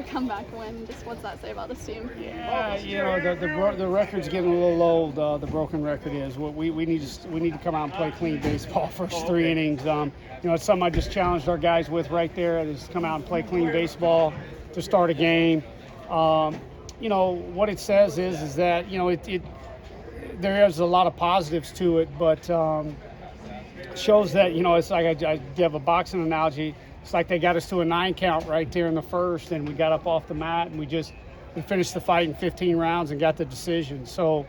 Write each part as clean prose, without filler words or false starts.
comeback win. Just what's that say about this team? Yeah, the record's getting a little old. The broken record is. We need to come out and play clean baseball first 3 innings. It's something I just challenged our guys with right there. Is come out and play clean baseball to start a game. What it says is that there is a lot of positives to it, but shows that it's like I give a boxing analogy. It's like they got us to a 9 count right there in the first, and we got up off the mat, and we finished the fight in 15 rounds and got the decision. So,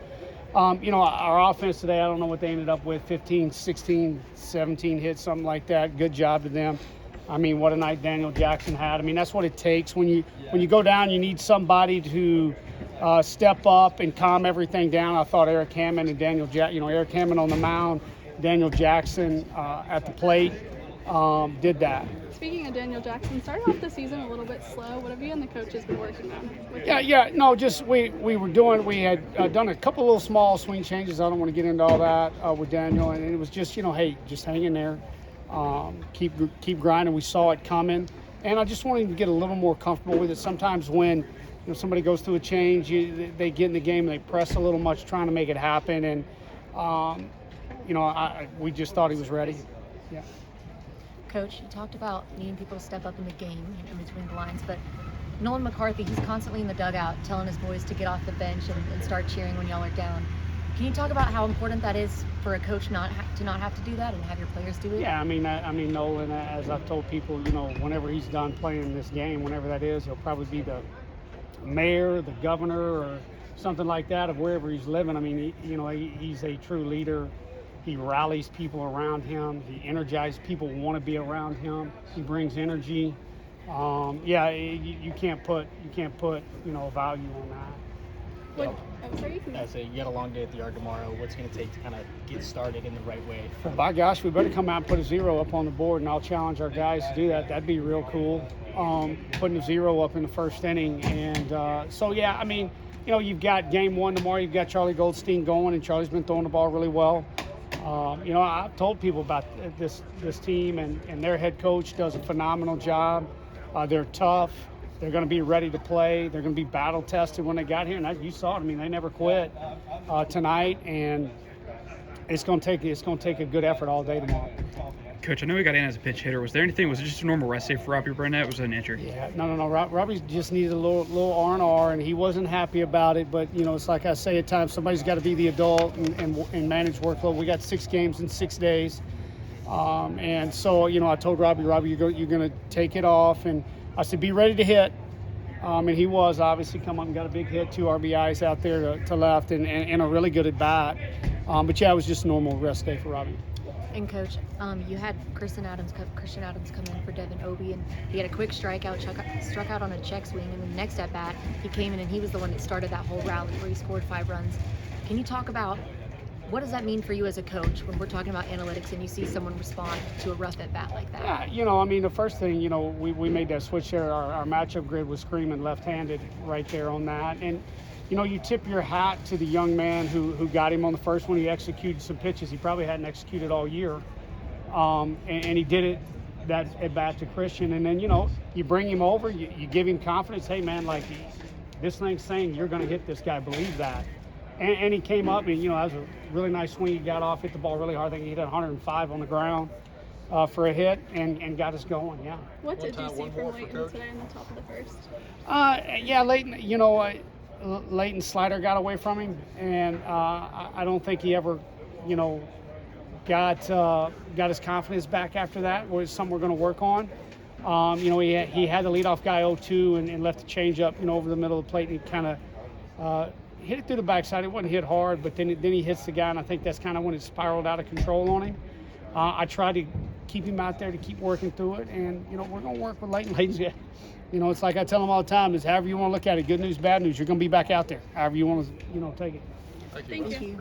our offense today, I don't know what they ended up with, 15, 16, 17 hits, something like that. Good job to them. I mean, what a night Daniel Jackson had. I mean, that's what it takes. When you go down, you need somebody to step up and calm everything down. I thought Eric Hammond and Eric Hammond on the mound, Daniel Jackson at the plate did that. Speaking of Daniel Jackson, started off the season a little bit slow. What have you and the coaches been working on? We had done a couple little small swing changes. I don't want to get into all that with Daniel, and it was just, hey, just hang in there, keep grinding. We saw it coming, and I just wanted him to get a little more comfortable with it. Sometimes when somebody goes through a change, they get in the game and they press a little much trying to make it happen, and we just thought he was ready. Yeah. Coach, you talked about needing people to step up in the game in between the lines, but Nolan McCarthy, he's constantly in the dugout telling his boys to get off the bench and start cheering when y'all are down. Can you talk about how important that is for a coach to not have to do that and have your players do it? Yeah, I mean Nolan, as I've told people, whenever he's done playing this game, whenever that is, he'll probably be the mayor, the governor, or something like that of wherever he's living. I mean, he's a true leader. He rallies people around him. He energizes people who want to be around him. He brings energy. You can't put value on that. You got a long day at the yard tomorrow. What's going to take to kind of get started in the right way? Well, by gosh, we better come out and put a 0 up on the board, and I'll challenge our guys to do that. That'd be real cool. Putting a 0 up in the first inning, and you've got game 1 tomorrow. You've got Charlie Goldstein going, and Charlie's been throwing the ball really well. I've told people about this team, and their head coach does a phenomenal job. They're tough. They're going to be ready to play. They're going to be battle tested when they got here, and you saw it. I mean, they never quit tonight, and it's going to take a good effort all day tomorrow. Coach, I know he got in as a pitch hitter. Was it just a normal rest day for Robbie Burnett? Was it an injury? Yeah, no. Robbie just needed a little R&R, and he wasn't happy about it. But it's like I say at times, somebody's got to be the adult and manage workload. We got 6 games in 6 days, and so I told Robbie, you're going to take it off, and I said, be ready to hit. And he was obviously come up and got a big hit, 2 RBIs out there to left, and a really good at bat. But yeah, it was just a normal rest day for Robbie. And Coach, you had Christian Adams come in for Devin Obie, and he had a quick strikeout, struck out on a check swing, and the next at bat, he came in and he was the one that started that whole rally where he scored 5 runs. Can you talk about what does that mean for you as a coach when we're talking about analytics and you see someone respond to a rough at bat like that? Yeah, the first thing, we made that switch there. Our matchup grid was screaming left-handed right there on that, and you tip your hat to the young man who got him on the first one. He executed some pitches he probably hadn't executed all year. And he did it that at bat to Christian. And then, you bring him over, you give him confidence. Hey, man, this thing's saying you're going to hit this guy. Believe that. And he came up, and, that was a really nice swing. He got off, hit the ball really hard. I think he hit 105 on the ground for a hit and got us going, yeah. What did you see from Leighton today in the top of the first? Leighton, Leighton's slider got away from him, and I don't think he ever, got his confidence back after that. Was something we're going to work on. He had the leadoff guy 0-2 and left the changeup, over the middle of the plate, and he kind of hit it through the backside. It wasn't hit hard, but then he hits the guy, and I think that's kind of when it spiraled out of control on him. I tried to keep him out there to keep working through it, and we're going to work with Leighton. Leighton's, it's like I tell him all the time, is however you want to look at it, good news, bad news, you're going to be back out there, however you want to, take it. Thank you.